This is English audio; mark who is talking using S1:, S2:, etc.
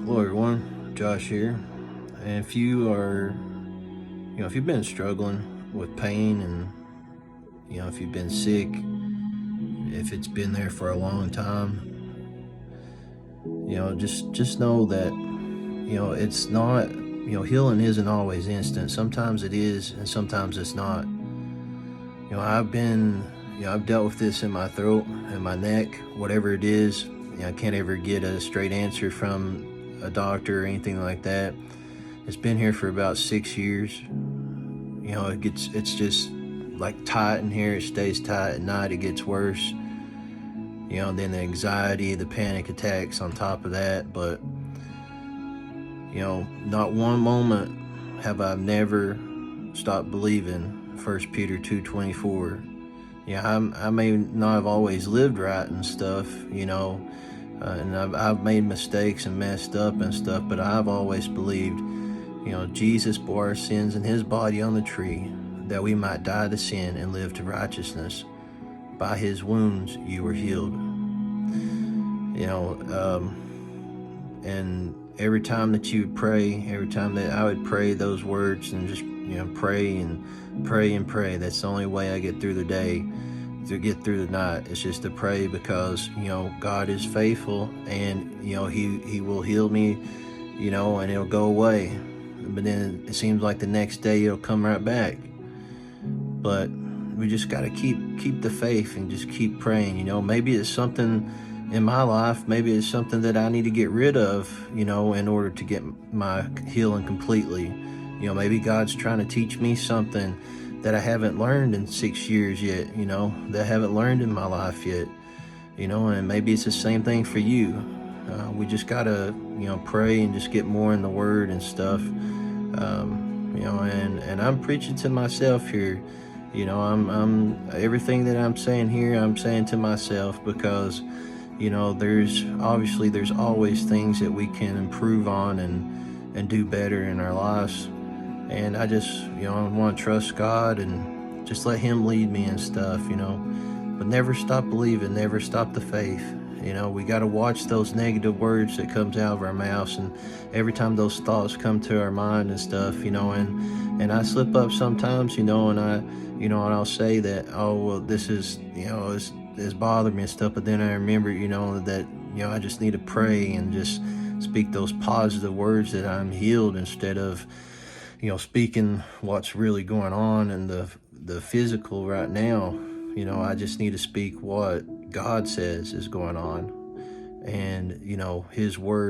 S1: Hello everyone, Josh here. And if you are, if you've been struggling with pain and, if you've been sick, if it's been there for a long time, just know that, it's not, healing isn't always instant. Sometimes it is and sometimes it's not. I've dealt with this in my throat and my neck, whatever it is. I can't ever get a straight answer from a doctor or anything like that. It's been here for about 6 years. It's just like tight in here. It stays tight at night. It gets worse. Then the anxiety, the panic attacks on top of that. But, not one moment have I never stopped believing 1 Peter 2:24. I may not have always lived right and stuff, and I've made mistakes and messed up and stuff, but I've always believed, Jesus bore our sins in his body on the tree, that we might die to sin and live to righteousness. By his wounds you were healed. And every time that you would pray, every time that I would pray those words and just, pray and pray and pray, that's the only way I get through the day, to get through the night. It's just to pray, because, God is faithful, and, he will heal me, and it'll go away. But then it seems like the next day it'll come right back. But we just got to keep the faith and just keep praying. Maybe it's something in my life, maybe it's something that I need to get rid of, in order to get my healing completely. Maybe God's trying to teach me something that I haven't learned in 6 years yet, that I haven't learned in my life yet, and maybe it's the same thing for you. We just gotta, pray and just get more in the Word and stuff. And I'm preaching to myself here. I'm everything that I'm saying here, I'm saying to myself, because, there's always things that we can improve on and do better in our lives. And I just, I want to trust God and just let him lead me and stuff, but never stop believing, never stop the faith. We got to watch those negative words that comes out of our mouths, and every time those thoughts come to our mind and stuff, and I slip up sometimes, and and I'll say that, oh, well, this is, it's bothered me and stuff, but then I remember, that, I just need to pray and just speak those positive words that I'm healed, instead of, speaking what's really going on in the physical right now. I just need to speak what God says is going on, and, his word